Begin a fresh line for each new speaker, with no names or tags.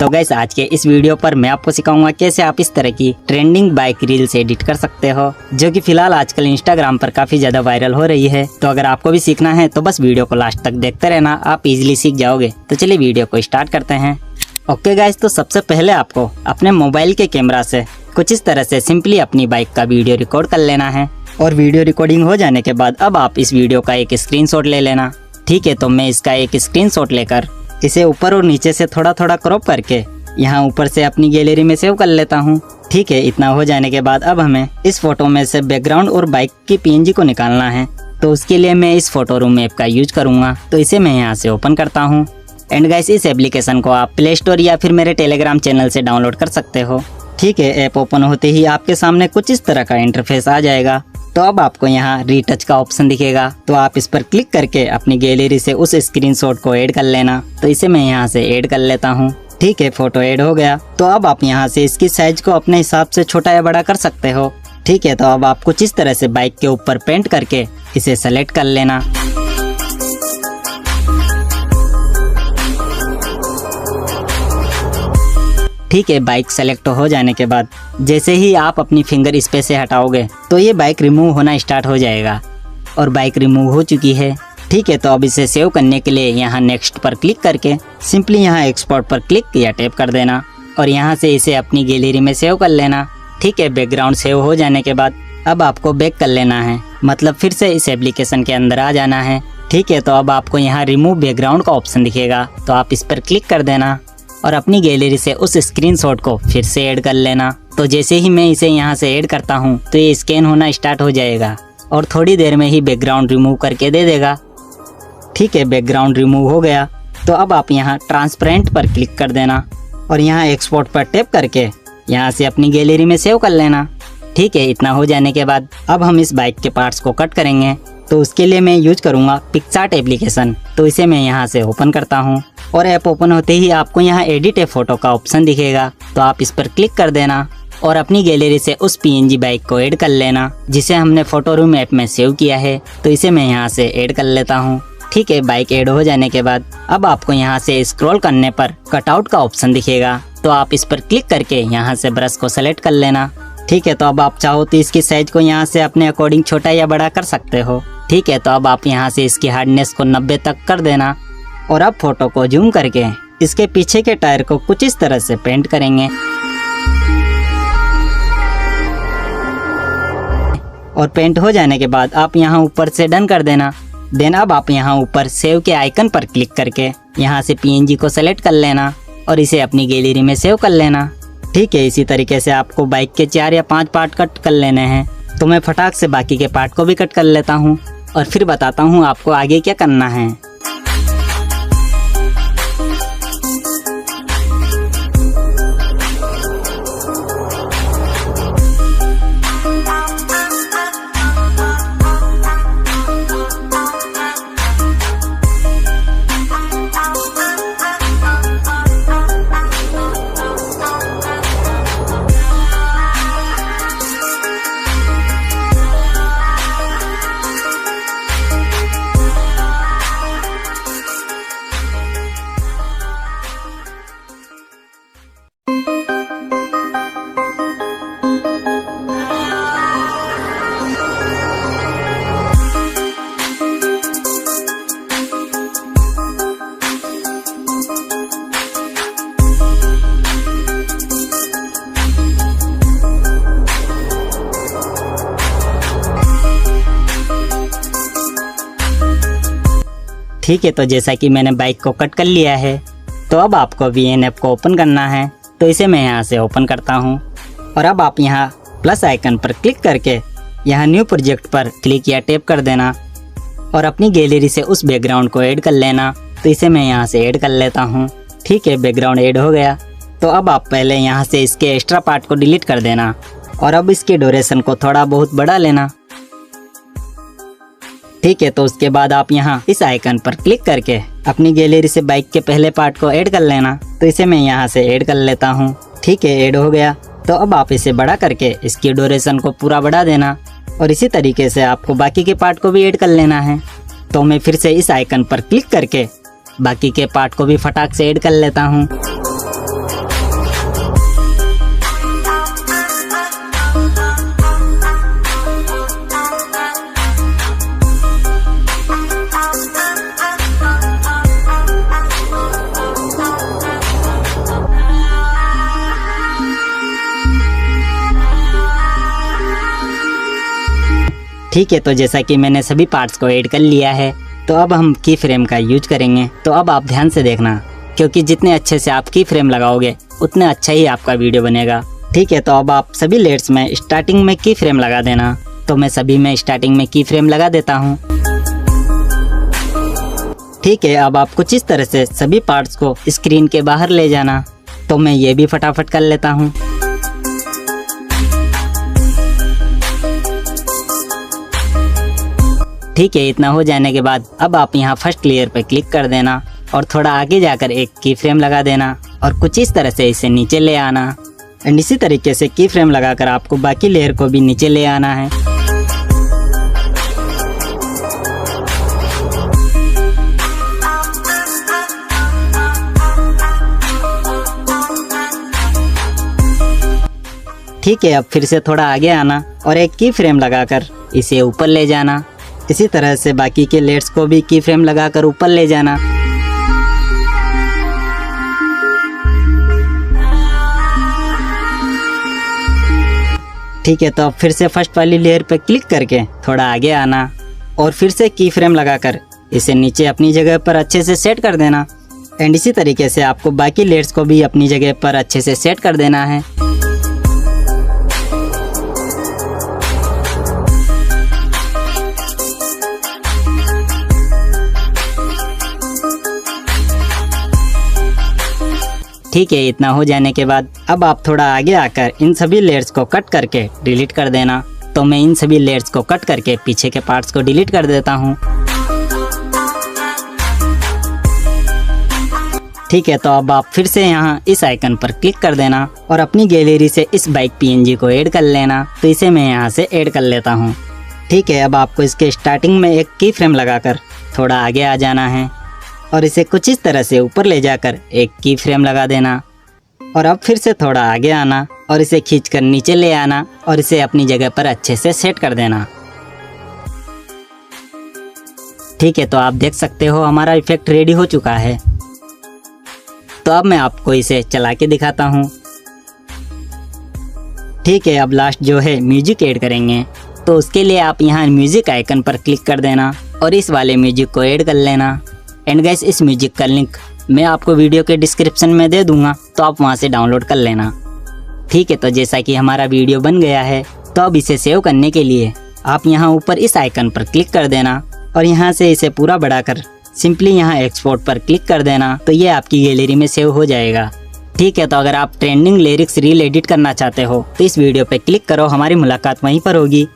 तो गाइस आज के इस वीडियो पर मैं आपको सिखाऊंगा कैसे आप इस तरह की ट्रेंडिंग बाइक रील्स एडिट कर सकते हो, जो कि फिलहाल आजकल इंस्टाग्राम पर काफी ज्यादा वायरल हो रही है। तो अगर आपको भी सीखना है तो बस वीडियो को लास्ट तक देखते रहना, आप इजीली सीख जाओगे। तो चलिए वीडियो को स्टार्ट करते हैं। ओके गाइस, तो सबसे पहले आपको अपने मोबाइल के कैमरा से कुछ इस तरह से सिंपली अपनी बाइक का वीडियो रिकॉर्ड कर लेना है। और वीडियो रिकॉर्डिंग हो जाने के बाद अब आप इस वीडियो का एक स्क्रीनशॉट ले लेना। ठीक है, तो मैं इसका एक स्क्रीनशॉट लेकर इसे ऊपर और नीचे से थोड़ा थोड़ा क्रॉप करके यहाँ ऊपर से अपनी गैलरी में सेव कर लेता हूँ। ठीक है, इतना हो जाने के बाद अब हमें इस फोटो में से बैकग्राउंड और बाइक की PNG को निकालना है। तो उसके लिए मैं इस फोटो रूम ऐप का यूज करूँगा। तो इसे मैं यहाँ से ओपन करता हूँ। एंड गाइस, इस एप्लीकेशन को आप प्ले स्टोर या फिर मेरे टेलीग्राम चैनल से डाउनलोड कर सकते हो। ठीक है, ऐप ओपन होते ही आपके सामने कुछ इस तरह का इंटरफेस आ जाएगा। तो अब आपको यहाँ रीटच का ऑप्शन दिखेगा, तो आप इस पर क्लिक करके अपनी गैलरी से उस स्क्रीनशॉट को ऐड कर लेना। तो इसे मैं यहाँ से ऐड कर लेता हूँ। ठीक है, फोटो ऐड हो गया। तो अब आप यहाँ से इसकी साइज को अपने हिसाब से छोटा या बड़ा कर सकते हो। ठीक है, तो अब आप कुछ इस तरह से बाइक के ऊपर पेंट करके इसे सेलेक्ट कर लेना। ठीक है, बाइक सेलेक्ट हो जाने के बाद जैसे ही आप अपनी फिंगर इस पे से हटाओगे तो ये बाइक रिमूव होना स्टार्ट हो जाएगा। और बाइक रिमूव हो चुकी है। ठीक है, तो अब इसे सेव करने के लिए यहाँ नेक्स्ट पर क्लिक करके सिंपली यहाँ एक्सपोर्ट पर क्लिक या टैप कर देना और यहाँ से इसे अपनी गैलरी में सेव कर लेना। ठीक है, बैकग्राउंड सेव हो जाने के बाद अब आपको बैक कर लेना है, मतलब फिर से इस एप्लीकेशन के अंदर आ जाना है। ठीक है, तो अब आपको यहाँ रिमूव बैकग्राउंड का ऑप्शन दिखेगा, तो आप इस पर क्लिक कर देना और अपनी गैलरी से उस स्क्रीनशॉट को फिर से ऐड कर लेना। तो जैसे ही मैं इसे यहाँ से ऐड करता हूँ तो ये स्कैन होना स्टार्ट हो जाएगा और थोड़ी देर में ही बैकग्राउंड रिमूव करके दे देगा। ठीक है, बैकग्राउंड रिमूव हो गया। तो अब आप यहाँ ट्रांसपेरेंट पर क्लिक कर देना और यहाँ एक्सपोर्ट पर टैप करके यहाँ से अपनी गैलरी में सेव कर लेना। ठीक है, इतना हो जाने के बाद अब हम इस बाइक के पार्ट्स को कट करेंगे। तो उसके लिए मैं यूज करूँगा पिक्सार्ट एप्लीकेशन। तो इसे मैं यहाँ से ओपन करता हूँ और ऐप ओपन होते ही आपको यहाँ एडिट ए फोटो का ऑप्शन दिखेगा, तो आप इस पर क्लिक कर देना और अपनी गैलरी से उस PNG बाइक को ऐड कर लेना जिसे हमने फोटो रूम ऐप में सेव किया है। तो इसे मैं यहाँ से ऐड कर लेता हूँ। ठीक है, बाइक ऐड हो जाने के बाद अब आपको यहाँ से स्क्रॉल करने पर कटआउट का ऑप्शन दिखेगा, तो आप इस पर क्लिक करके यहाँ से ब्रश को सेलेक्ट कर लेना। ठीक है, तो अब आप चाहो तो इसकी साइज को यहाँ से अपने अकॉर्डिंग छोटा या बड़ा कर सकते हो। ठीक है, तो अब आप यहाँ से इसकी हार्डनेस को 90 तक कर देना और अब फोटो को जूम करके इसके पीछे के टायर को कुछ इस तरह से पेंट करेंगे। और पेंट हो जाने के बाद आप यहाँ ऊपर से डन कर देना। देन अब आप यहाँ ऊपर सेव के आइकन पर क्लिक करके यहाँ से PNG को सेलेक्ट कर लेना और इसे अपनी गैलरी में सेव कर लेना। ठीक है, इसी तरीके से आपको बाइक के 4 या 5 पार्ट कट कर लेने हैं। तो मैं फटाक से बाकी के पार्ट को भी कट कर लेता हूँ और फिर बताता हूँ आपको आगे क्या करना है। ठीक है, तो जैसा कि मैंने बाइक को कट कर लिया है, तो अब आपको VN ऐप को ओपन करना है। तो इसे मैं यहाँ से ओपन करता हूँ और अब आप यहाँ प्लस आइकन पर क्लिक करके यहाँ न्यू प्रोजेक्ट पर क्लिक या टैप कर देना और अपनी गैलरी से उस बैकग्राउंड को ऐड कर लेना। तो इसे मैं यहाँ से ऐड कर लेता हूँ। ठीक है, बैकग्राउंड ऐड हो गया। तो अब आप पहले यहाँ से इसके एक्स्ट्रा पार्ट को डिलीट कर देना और अब इसके ड्यूरेशन को थोड़ा बहुत बढ़ा लेना। ठीक है, तो उसके बाद आप यहाँ इस आइकन पर क्लिक करके अपनी गैलरी से बाइक के पहले पार्ट को ऐड कर लेना। तो इसे मैं यहाँ से ऐड कर लेता हूँ। ठीक है, ऐड हो गया। तो अब आप इसे बड़ा करके इसकी ड्यूरेशन को पूरा बढ़ा देना और इसी तरीके से आपको बाकी के पार्ट को भी ऐड कर लेना है। तो मैं फिर से इस आइकन पर क्लिक करके बाकी के पार्ट को भी फटाक से ऐड कर लेता हूँ। ठीक है, तो जैसा कि मैंने सभी पार्ट्स को ऐड कर लिया है, तो अब हम की फ्रेम का यूज करेंगे। तो अब आप ध्यान से देखना, क्योंकि जितने अच्छे से आप की फ्रेम लगाओगे उतने अच्छा ही आपका वीडियो बनेगा। ठीक है, तो अब आप सभी लेयर्स में स्टार्टिंग में की फ्रेम लगा देना। तो मैं सभी में स्टार्टिंग में की फ्रेम लगा देता हूँ। ठीक है, अब आप कुछ इस तरह से सभी पार्ट्स को स्क्रीन के बाहर ले जाना। तो मैं ये भी फटाफट कर लेता हूँ। ठीक है, इतना हो जाने के बाद अब आप यहाँ फर्स्ट लेयर पर क्लिक कर देना और थोड़ा आगे जाकर एक की फ्रेम लगा देना और कुछ इस तरह से इसे नीचे ले आना। एंड इसी तरीके से की फ्रेम लगाकर आपको बाकी लेयर को भी नीचे ले आना है। ठीक है, अब फिर से थोड़ा आगे आना और एक की फ्रेम लगाकर इसे ऊपर ले जाना। इसी तरह से बाकी के लेयर्स को भी की फ्रेम लगाकर ऊपर ले जाना। ठीक है, तो अब फिर से फर्स्ट वाली लेयर पर क्लिक करके थोड़ा आगे आना और फिर से की फ्रेम लगाकर इसे नीचे अपनी जगह पर अच्छे से सेट कर देना। एंड इसी तरीके से आपको बाकी लेयर्स को भी अपनी जगह पर अच्छे से सेट कर देना है। ठीक है, इतना हो जाने के बाद अब आप थोड़ा आगे आकर इन सभी लेयर्स को कट करके डिलीट कर देना। तो मैं इन सभी लेयर्स को कट करके पीछे के पार्ट्स को डिलीट कर देता हूँ। ठीक है, तो अब आप फिर से यहाँ इस आइकन पर क्लिक कर देना और अपनी गैलरी से इस बाइक PNG को ऐड कर लेना। तो इसे मैं यहाँ से ऐड कर लेता हूँ। ठीक है, अब आपको इसके स्टार्टिंग में एक की फ्रेम लगाकर थोड़ा आगे आ जाना है और इसे कुछ इस तरह से ऊपर ले जाकर एक की फ्रेम लगा देना और अब फिर से थोड़ा आगे आना और इसे खींचकर नीचे ले आना और इसे अपनी जगह पर अच्छे से सेट कर देना। ठीक है, तो आप देख सकते हो हमारा इफेक्ट रेडी हो चुका है। तो अब मैं आपको इसे चला के दिखाता हूँ। ठीक है, अब लास्ट जो है म्यूजिक ऐड करेंगे। तो उसके लिए आप यहाँ म्यूजिक आइकन पर क्लिक कर देना और इस वाले म्यूजिक को ऐड कर लेना। एंड गाइस, इस म्यूजिक का लिंक मैं आपको वीडियो के डिस्क्रिप्शन में दे दूंगा, तो आप वहां से डाउनलोड कर लेना। ठीक है, तो जैसा कि हमारा वीडियो बन गया है, तो अब इसे सेव करने के लिए आप यहाँ ऊपर इस आइकन पर क्लिक कर देना और यहाँ से इसे पूरा बढ़ाकर सिंपली यहाँ एक्सपोर्ट पर क्लिक कर देना। तो ये आपकी गैलरी में सेव हो जाएगा। ठीक है, तो अगर आप ट्रेंडिंग लिरिक्स रील एडिट करना चाहते हो तो इस वीडियो पे क्लिक करो, हमारी मुलाकात वहीं पर होगी।